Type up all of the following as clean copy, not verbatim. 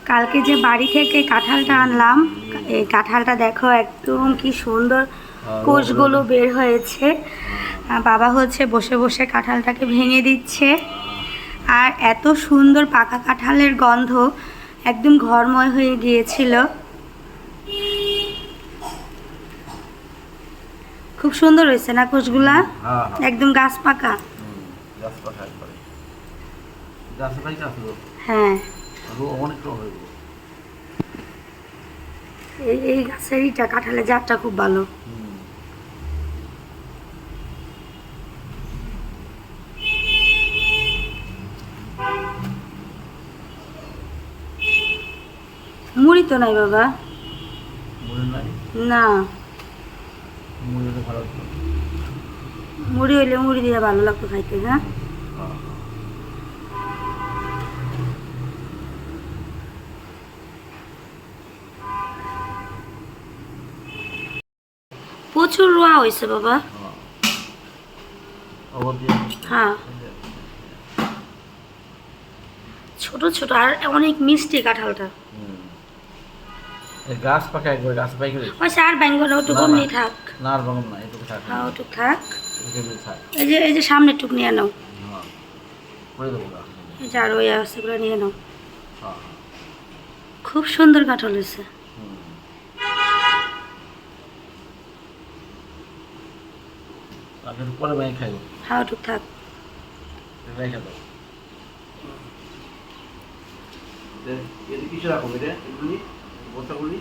কালকে যে বাড়ি থেকে কাঁঠালটা আনলাম, এই কাঁঠালটা দেখো একদম কি সুন্দর কোষগুলো বের হয়েছে। বাবা হচ্ছে বসে বসে কাঁঠালটাকে ভেঙে দিচ্ছে, আর এত সুন্দর পাকা কাঁঠালের গন্ধ একদম ঘরময় হয়ে গিয়েছিল। খুব সুন্দর হয়েছে না কোষগুলা? একদম গাছ পাকা। হ্যাঁ, এই গাছের ইটা কাঁঠালের জাতটা খুব ভালো। মুড়ি তো নাই বাবা, না মুড়ি হইলে মুড়ি দিয়ে ভালো লাগতো খাইতে। হ্যাঁ, প্রচুর রোয়া হয়েছে বাবা। হ্যাঁ, ছোট ছোট আর অনেক মিষ্টি কাঁঠালটা। গাছ পাকা একবার গাছ পাই করে ওই আর ব্যাঙ্গল ওটুকু নিয়ে থাক। না আর বাঙাম না এটুকু থাক। হ্যাঁ, ওটুক থাক। থাক এই যে সামনে টুক নিয়ে নাও। হ্যাঁ করে দেবো না। এই যে আর ওই অবস্থাগুলো নিয়ে নাও। খুব সুন্দর কাঁঠাল হয়েছে। আপনি পরে বানিয়ে খাইব। হ্যাঁ, ওটুক থাক। রেখে দাও। এর কিছু রাখো এটা এগুলি বসাগুলি।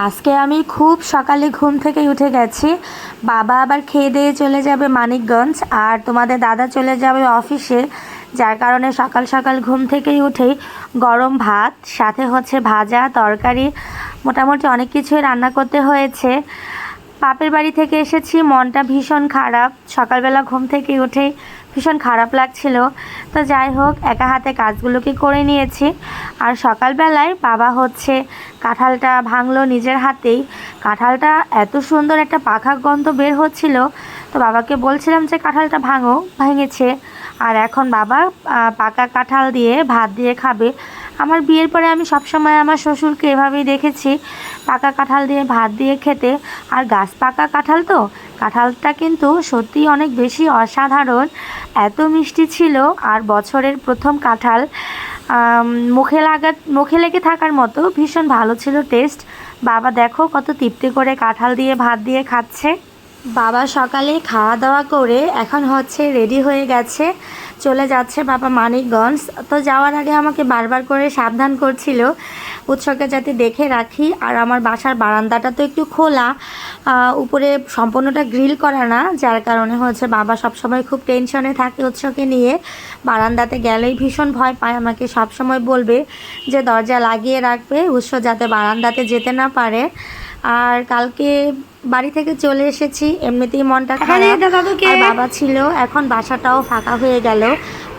আজকে আমি খুব সকালে ঘুম থেকে উঠে গেছি। বাবা আবার খেয়ে দিয়ে চলে যাবে মানিকগঞ্জ, আর তোমাদের দাদা চলে যাবে অফিসে, যার কারণে সকাল সকাল ঘুম থেকেই উঠেই গরম ভাত সাথে হচ্ছে ভাজা তরকারি, মোটামুটি অনেক কিছুই রান্না করতে হয়েছে। বাপের বাড়ি থেকে এসেছি, মনটা ভীষণ খারাপ। সকালবেলা ঘুম থেকে উঠেই ভীষণ খারাপ লাগছিল। তো যাই হোক, একা হাতে কাজগুলোকে করে নিয়েছি। আর সকালবেলায় বাবা হচ্ছে কাঁঠালটা ভাঙলো নিজের হাতেই। কাঁঠালটা এত সুন্দর একটা পাখা গন্ধ বের হচ্ছিল, তো বাবাকে বলছিলাম যে কাঁঠালটা ভাঙো, ভেঙেছে। আর এখন বাবা পাকা কাঁঠাল দিয়ে ভাত দিয়ে খাবে। আমার বিয়ের পরে আমি সবসময় আমার শ্বশুরকে এভাবেই দেখেছি, পাকা কাঁঠাল দিয়ে ভাত দিয়ে খেতে। আর গাছ পাকা কাঁঠাল তো, কাঁঠালটা কিন্তু সত্যিই অনেক বেশি অসাধারণ, এত মিষ্টি ছিল। আর বছরের প্রথম কাঁঠাল, মুখে লেগে থাকার মতো ভীষণ ভালো ছিল টেস্ট। বাবা দেখো কত তৃপ্তি করে কাঁঠাল দিয়ে ভাত দিয়ে খাচ্ছে। বাবা সকালে খাওয়া দাওয়া করে এখন হচ্ছে রেডি হয়ে গেছে, চলে যাচ্ছে বাবা মানিকগঞ্জ। তো যাওয়ার আগে আমাকে বারবার করে সাবধান করছিল উৎসকে যাতে দেখে রাখি। আর আমার বাসার বারান্দাটা তো একটু খোলা, উপরে সম্পূর্ণটা গ্রিল করা না, যার কারণে হচ্ছে বাবা সবসময় খুব টেনশনে থাকে উৎসকে নিয়ে। বারান্দাতে গেলেই ভীষণ ভয় পায়, আমাকে সবসময় বলবে যে দরজা লাগিয়ে রাখবে, উৎস যাতে বারান্দাতে যেতে না পারে। আর কালকে বাড়ি থেকে চলে এসেছি, এমনিতেই মনটা খারাপ। আর বাবা ছিল, এখন বাসাটাও ফাঁকা হয়ে গেল,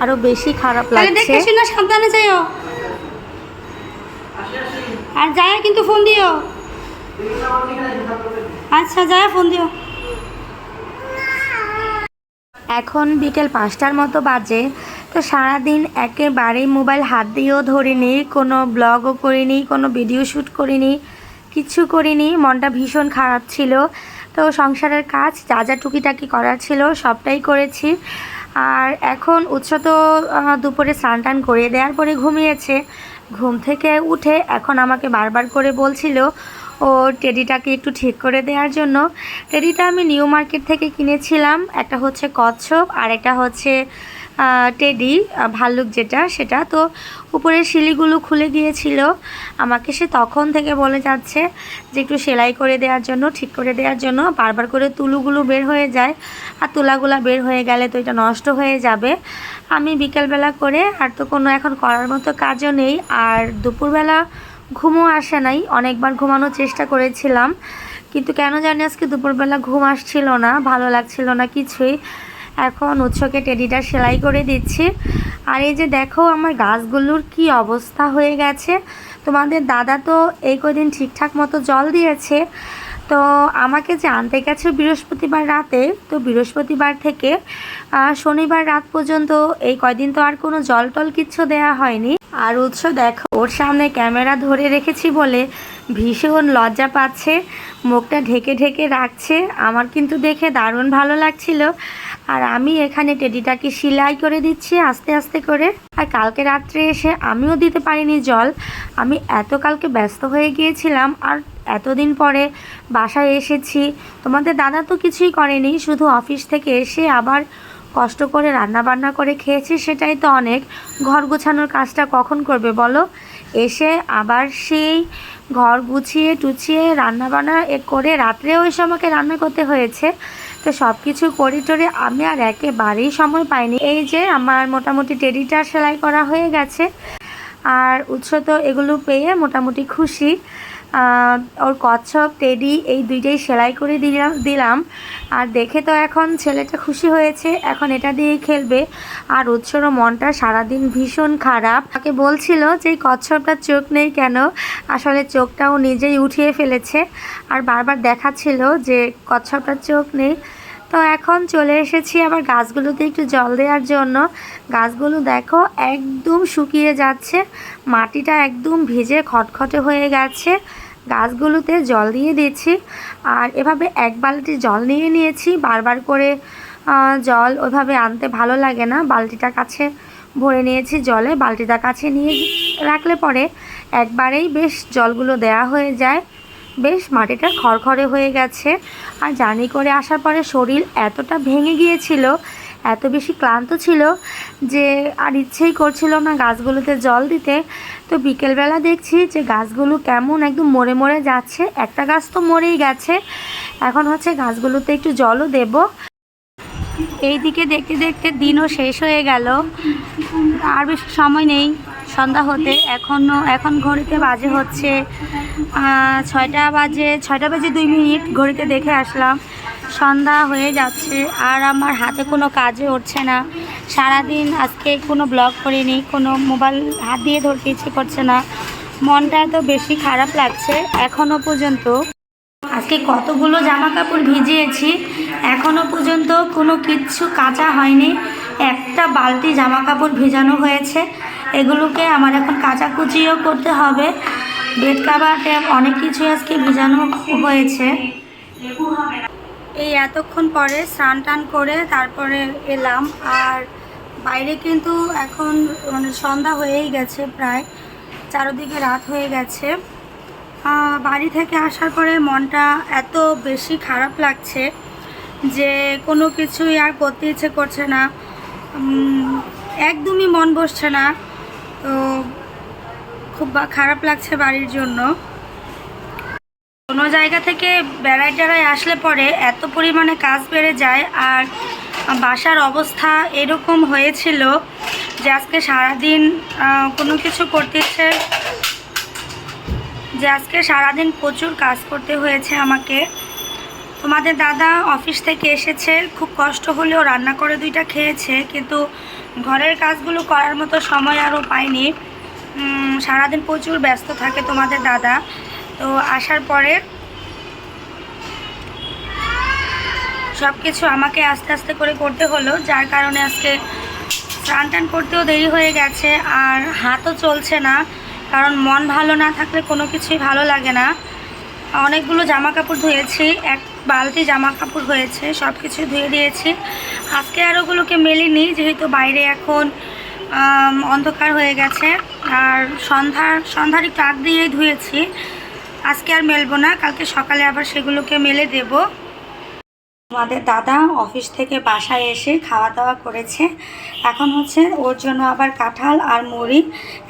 আরো বেশি খারাপ লাগছে। সাবধানে যাইও, আর যায় কিন্তু ফোন দিও। আচ্ছা, যায় ফোন দিও। এখন বিকেল 5টার মতো বাজে। তো সারাদিন একেবারেই মোবাইল হাত দিয়েও ধরিনি, কোনো ব্লগও করিনি, কোনো ভিডিও শ্যুট করিনি, কিচ্ছু করিনি। মনটা ভীষণ খারাপ ছিল। তো সংসারের কাজ যা যা টুকিটাকি করার ছিল সবটাই করেছি। আর এখন উৎস তো দুপুরে স্নান টান করে দেওয়ার পরে ঘুমিয়েছে। ঘুম থেকে উঠে এখন আমাকে বারবার করে বলছিল ও টেডিটাকে একটু ঠিক করে দেওয়ার জন্য। টেডিটা আমি নিউ মার্কেট থেকে কিনেছিলাম, একটা হচ্ছে কচ্ছপ আর একটা হচ্ছে টেডি ভাল্লুক যেটা, সেটা। তো উপরের শিলিগুলো খুলে গিয়েছিল, আমাকে সে তখন থেকে বলে যাচ্ছে যে একটু সেলাই করে দেওয়ার জন্য, ঠিক করে দেওয়ার জন্য। বারবার করে তুলোগুলো বের হয়ে যায়, আর তুলাগুলা বের হয়ে গেলে তো এটা নষ্ট হয়ে যাবে। আমি বিকেলবেলা করে আর তো কোনো এখন করার মতো কাজও নেই। আর দুপুরবেলা ঘুমও আসে নাই, অনেকবার ঘুমানোর চেষ্টা করেছিলাম, কিন্তু কেন জানি আজকে দুপুরবেলা ঘুম আসছিল না, ভালো লাগছিল না কিছুই। এখন উৎসকে টেডিটা সেলাই করে দিচ্ছি। আর এই যে দেখো আমার গাছগুলোর কি অবস্থা হয়ে গেছে। তোমাদের দাদা তো এই কদিন ঠিকঠাক মতো জল দিয়েছে, তো আমাকে যে আনতে গেছে বৃহস্পতিবার রাতে, তো বৃহস্পতিবার থেকে শনিবার রাত পর্যন্ত এই কয়দিন তো আর কোনো জল টল কিচ্ছু দেয়া হয়নি। আর উৎস দেখো, ওর সামনে ক্যামেরা ধরে রেখেছি বলে ভীষণ লজ্জা পাচ্ছে, মুখটা ঢেকে ঢেকে রাখছে। আমার কিন্তু দেখে দারুণ ভালো লাগছিল। আর আমি এখানে টেডিটাকে সেলাই করে দিচ্ছি আস্তে আস্তে করে। আর কালকে রাত্রে এসে আমিও দিতে পারিনি জল, আমি এত কালকে ব্যস্ত হয়ে গিয়েছিলাম। আর এতদিন পরে বাসায় এসেছি, তোমাদের দাদা তো কিছুই করেনি, শুধু অফিস থেকে এসে আবার কষ্ট করে রান্না বান্না করে খেয়েছি, সেটাই তো অনেক। ঘর গোছানোর কাজটা কখন করবে বলো? এসে আবার সেই ঘর গুছিয়ে টুছিয়ে রান্না বান্না করে রাত্রেও এসে আমাকে রান্না করতে হয়েছে। তো সব কিছু করে টরে আমি আর একেবারেই সময় পাইনি। এই যে আমার মোটামুটি টেডিটা সেলাই করা হয়ে গেছে, আর উৎস তো এগুলো পেয়ে মোটামুটি খুশি। ওর কচ্ছপ টেডি এই দুইটাই সেলাই করে দিলাম। আর দেখে তো এখন ছেলেটা খুশি হয়েছে, এখন এটা দিয়েই খেলবে। আর উৎসরও মনটা সারাদিন ভীষণ খারাপ, তাকে বলছিল যে এই কচ্ছপটার চোখ নেই কেন, আসলে চোখটাও নিজেই উঠিয়ে ফেলেছে। আর বারবার দেখাচ্ছিল যে কচ্ছপটার চোখ নেই। তো এখন চলে এসেছি আবার গাছগুলোতে একটু জল দেওয়ার জন্য। গাছগুলো দেখো একদম শুকিয়ে যাচ্ছে, মাটিটা একদম ভিজে খটখটে হয়ে গেছে। গাছগুলোতে জল দিয়ে দিচ্ছি, আর এভাবে এক বালতি জল নিয়ে নিয়েছি। বারবার করে জল ওইভাবে আনতে ভালো লাগে না, বালতিটা কাছে ভরে নিয়েছি জলে। বালতিটা কাছে নিয়ে রাখলে পরে একবারেই বেশ জলগুলো দেয়া হয়ে যায়। বেশ মাটিটা খড়খড়ে হয়ে গেছে। আর জার্নি করে আসার পরে শরীর এতটা ভেঙে গিয়েছিল, এত বেশি ক্লান্ত ছিল যে আর ইচ্ছেই করছিল না গাছগুলোতে জল দিতে। তো বিকেলবেলা দেখছি যে গাছগুলো কেমন একদম মরে মরে যাচ্ছে, একটা গাছ তো মরেই গেছে। এখন হচ্ছে গাছগুলোতে একটু জলও দেব। এই দিকে দেখতে দেখতে দিনও শেষ হয়ে গেল, আর বেশি সময় নেই সন্ধ্যা হতে। এখন ঘড়িতে বাজে হচ্ছে 6টা বাজে 2 মিনিট। ঘড়িতে দেখে আসলাম সন্ধ্যা হয়ে যাচ্ছে, আর আমার হাতে কোনো কাজে উঠছে না। সারাদিন আজকে কোনো ব্লগ করিনি, কোনো মোবাইল হাত দিয়ে ধরতে ইচ্ছে করছে না, মনটা এত বেশি খারাপ লাগছে এখনও পর্যন্ত। আজকে কতগুলো জামা কাপড় ভিজিয়েছি, এখনও পর্যন্ত কোনো কিচ্ছু কাচা হয়নি। একটা বালতি জামা কাপড় ভেজানো হয়েছে, এগুলোকে আমার এখন কাচাকুচিও করতে হবে। বেড কাভার অনেক কিছু আজকে ভিজানো হয়েছে। এই এতক্ষণ পরে স্নান টান করে তারপরে এলাম। আর বাইরে কিন্তু এখন মানে সন্ধ্যা হয়েই গেছে, প্রায় চারদিকে রাত হয়ে গেছে। বাড়ি থেকে আসার পরে মনটা এত বেশি খারাপ লাগছে যে কোনো কিছুই আর করতে ইচ্ছে করছে না, একদমই মন বসছে না। তো খুব খারাপ লাগছে বাড়ির জন্য। কোনো জায়গা থেকে বেড়ায় টেড়ায় আসলে পরে এত পরিমাণে কাজ বেড়ে যায়। আর বাসার অবস্থা এরকম হয়েছিল যে আজকে সারাদিন কোনো কিছু করতে ইচ্ছে, যে আজকে সারাদিন প্রচুর কাজ করতে হয়েছে আমাকে। তোমাদের দাদা অফিস থেকে এসেছে, খুব কষ্ট হলেও রান্না করে 2টা খেয়েছে, কিন্তু ঘরের কাজগুলো করার মতো সময় আরও পাইনি। সারাদিন প্রচুর ব্যস্ত থাকে তোমাদের দাদা। তো আসার পরে সব কিছু আমাকে আস্তে আস্তে করে করতে হলো, যার কারণে আজকে স্নান টান করতেও দেরি হয়ে গেছে। আর হাতও চলছে না, কারণ মন ভালো না থাকলে কোনো কিছুই ভালো লাগে না। অনেকগুলো জামা কাপড় ধুয়েছি, এক বালতি জামা কাপড় হয়েছে, সব কিছু ধুয়ে দিয়েছি। আজকে আর ওগুলোকে মেলিনি, যেহেতু বাইরে এখন অন্ধকার হয়ে গেছে। আর সন্ধ্যার একটু আগ দিয়েই ধুয়েছি, আজকে আর মেলবো না, কালকে সকালে আবার সেগুলোকে মেলে দেব। আমাদের দাদা অফিস থেকে বাসায় এসে খাওয়া দাওয়া করেছে। এখন হচ্ছে ওর জন্য আবার কাঁঠাল আর মুড়ি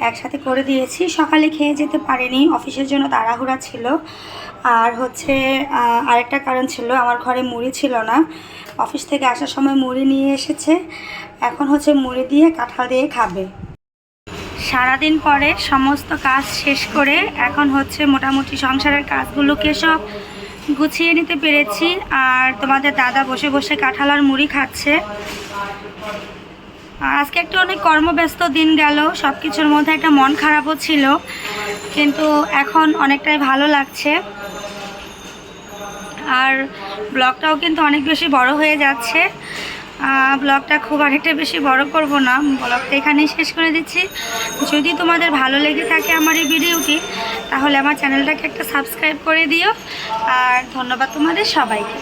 একসাথে করে দিয়েছি। সকালে খেয়ে যেতে পারেনি, অফিসের জন্য তাড়াহুড়া ছিল। আর হচ্ছে আরেকটা কারণ ছিল, আমার ঘরে মুড়ি ছিল না, অফিস থেকে আসার সময় মুড়ি নিয়ে এসেছে। এখন হচ্ছে মুড়ি দিয়ে কাঁঠাল দিয়ে খাবে। সারাদিন পরে সমস্ত কাজ শেষ করে এখন হচ্ছে মোটামুটি সংসারের কাজগুলোকে সব গুছিয়ে নিতে পেরেছি। আর তোমাদের দাদা বসে বসে কাঁঠাল আর মুড়ি খাচ্ছে। আজকে একটা অনেক কর্মব্যস্ত দিন গেল, সব কিছুর মধ্যে একটা মন খারাপও ছিল, কিন্তু এখন অনেকটাই ভালো লাগছে। আর ব্লগটাও কিন্তু অনেক বেশি বড় হয়ে যাচ্ছে। ব্লগটা খুব অনেকটা বেশি বড় করব না, ব্লগটা এখানেই শেষ করে দিচ্ছি। যদি তোমাদের ভালো লেগে থাকে আমার এই ভিডিওটি, তাহলে আমার চ্যানেলটাকে একটা সাবস্ক্রাইব করে দিও। আর ধন্যবাদ তোমাদের সবাইকে।